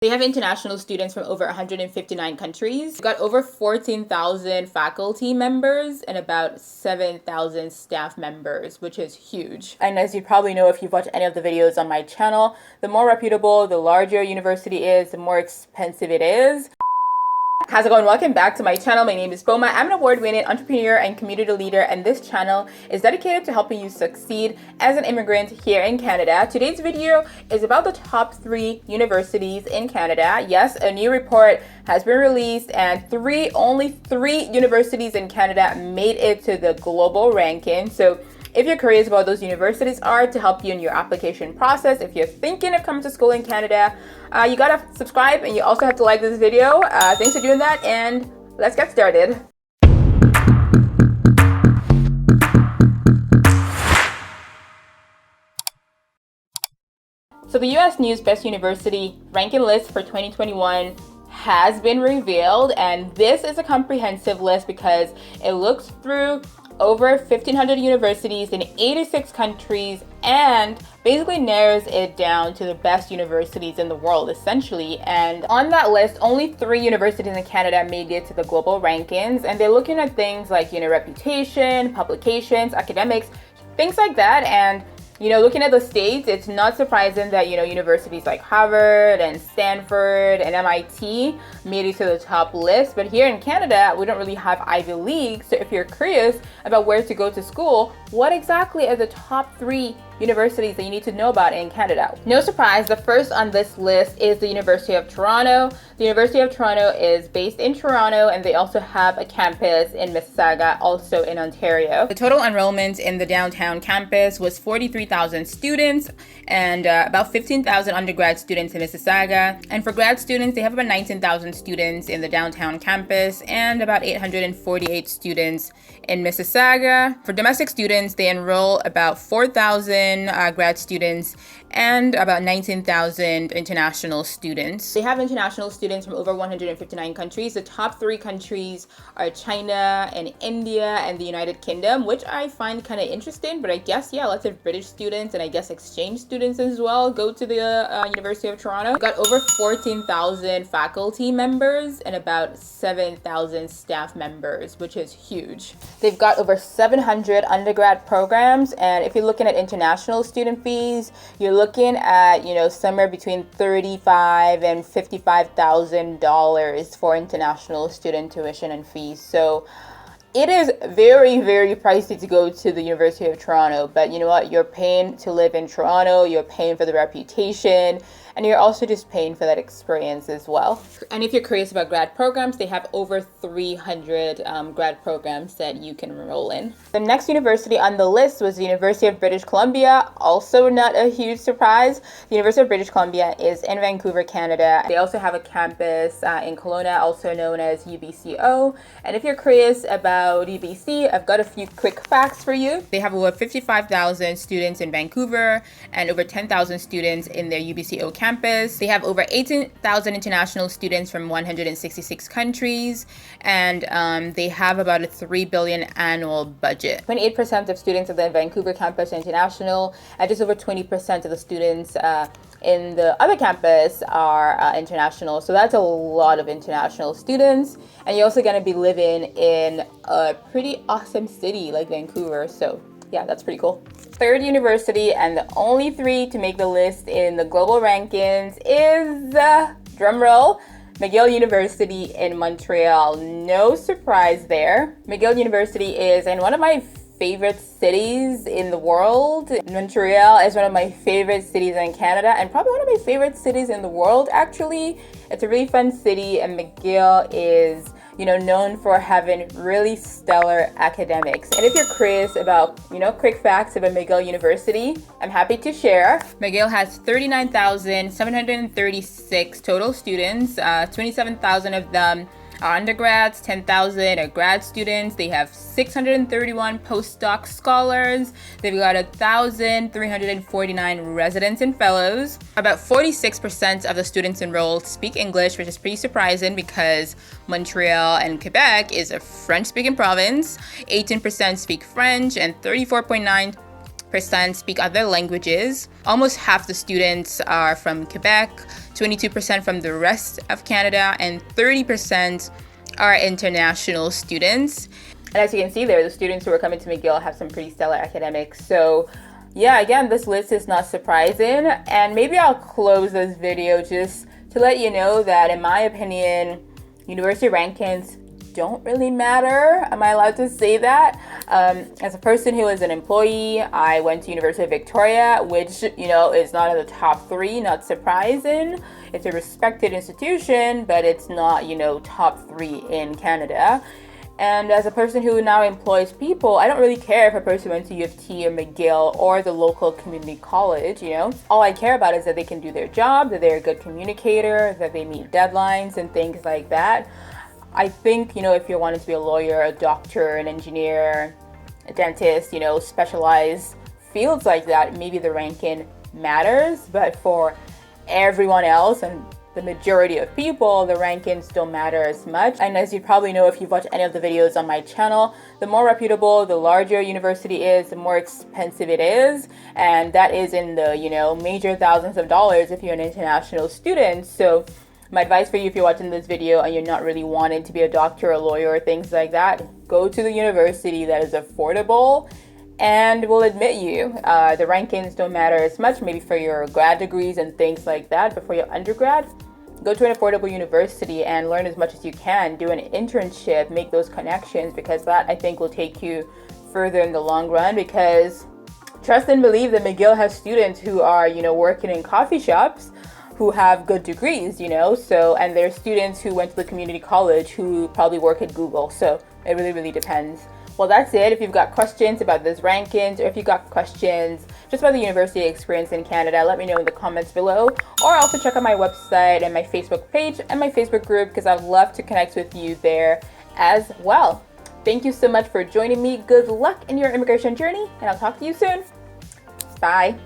They have international students from over 159 countries. We've got over 14,000 faculty members and about 7,000 staff members, which is huge. And as you probably know if you've watched any of the videos on my channel, the more reputable, the larger a university is, the more expensive it is. How's it going? Welcome back to my channel. My name is Boma. I'm an award-winning entrepreneur and community leader, and this channel is dedicated to helping you succeed as an immigrant here in Canada. Today's video is about the top 3 universities in Canada. Yes, a new report has been released, and only three universities in Canada made it to the global ranking. So if you're curious about those universities are to help you in your application process, if you're thinking of coming to school in Canada, you gotta subscribe and you also have to like this video. Thanks for doing that, and let's get started. So the US News Best University ranking list for 2021 has been revealed, and this is a comprehensive list because it looks through over 1,500 universities in 86 countries and basically narrows it down to the best universities in the world, essentially. And on that list, only 3 universities in Canada made it to the global rankings, and they're looking at things like, reputation, publications, academics, things like that. And looking at the states, it's not surprising that, universities like Harvard and Stanford and MIT made it to the top list. But here in Canada, we don't really have Ivy League. So if you're curious about where to go to school, what exactly are the top 3 universities that you need to know about in Canada? No surprise, the first on this list is the University of Toronto. The University of Toronto is based in Toronto, and they also have a campus in Mississauga, also in Ontario. The total enrollment in the downtown campus was 43,000 students and about 15,000 undergrad students in Mississauga. And for grad students, they have about 19,000 students in the downtown campus and about 848 students in Mississauga. For domestic students, they enroll about 4,000 grad students and about 19,000 international students. They have international students from over 159 countries. The top 3 countries are China and India and the United Kingdom, which I find kind of interesting, but I guess, lots of British students and I guess exchange students as well go to the University of Toronto. We've got over 14,000 faculty members and about 7,000 staff members, which is huge. They've got over 700 undergrad programs, and if you're looking at international student fees, you're looking at somewhere between $35,000 and $55,000 for international student tuition and fees. So it is very, very pricey to go to the University of Toronto, but you know what? You're paying to live in Toronto, you're paying for the reputation, and you're also just paying for that experience as well. And if you're curious about grad programs, they have over 300 grad programs that you can enroll in. The next university on the list was the University of British Columbia. Also not a huge surprise. The University of British Columbia is in Vancouver, Canada. They also have a campus in Kelowna, also known as UBCO. And if you're curious about UBC, I've got a few quick facts for you. They have over 55,000 students in Vancouver and over 10,000 students in their UBCO campus. They have over 18,000 international students from 166 countries, and they have about a $3 billion annual budget. 28% of students at the Vancouver campus are international, and just over 20% of the students in the other campus are international. So that's a lot of international students, and you're also going to be living in a pretty awesome city like Vancouver. So yeah, that's pretty cool. Third university, and the only 3 to make the list in the global rankings, is, drumroll, McGill University in Montreal. No surprise there. McGill University is in one of my favorite cities in the world. Montreal is one of my favorite cities in Canada, and probably one of my favorite cities in the world, actually. It's a really fun city, and McGill is known for having really stellar academics. And if you're curious about, quick facts about McGill University, I'm happy to share. McGill has 39,736 total students. 27,000 of them are undergrads, 10,000 are grad students. They have 631 postdoc scholars. They've got 1,349 residents and fellows. About 46% of the students enrolled speak English, which is pretty surprising because Montreal and Quebec is a French-speaking province. 18% speak French, and 34.9% speak other languages. Almost half the students are from Quebec, 22% from the rest of Canada, and 30% are international students. And as you can see there, the students who are coming to McGill have some pretty stellar academics. So yeah, again, this list is not surprising. And maybe I'll close this video just to let you know that, in my opinion, university rankings don't really matter. Am I allowed to say that? As a person who is an employee, I went to University of Victoria, which, is not in the top 3, not surprising. It's a respected institution, but it's not, top 3 in Canada. And as a person who now employs people, I don't really care if a person went to U of T or McGill or the local community college, All I care about is that they can do their job, that they're a good communicator, that they meet deadlines and things like that. I think, if you're wanting to be a lawyer, a doctor, an engineer, a dentist, specialized fields like that, maybe the ranking matters. But for everyone else and the majority of people, the rankings don't matter as much. And as you probably know, if you've watched any of the videos on my channel, the more reputable, the larger a university is, the more expensive it is. And that is in the, major thousands of dollars if you're an international student. So my advice for you, if you're watching this video and you're not really wanting to be a doctor or a lawyer or things like that, go to the university that is affordable and will admit you. The rankings don't matter as much, maybe for your grad degrees and things like that, but for your undergrad, go to an affordable university and learn as much as you can. Do an internship, make those connections, because that, I think, will take you further in the long run. Because trust and believe that McGill has students who are, working in coffee shops who have good degrees, so, and there's students who went to the community college who probably work at Google. So it really, really depends. Well, that's it. If you've got questions about those rankings, or if you've got questions just about the university experience in Canada, let me know in the comments below. Or also check out my website and my Facebook page and my Facebook group, because I'd love to connect with you there as well. Thank you so much for joining me. Good luck in your immigration journey, and I'll talk to you soon. Bye.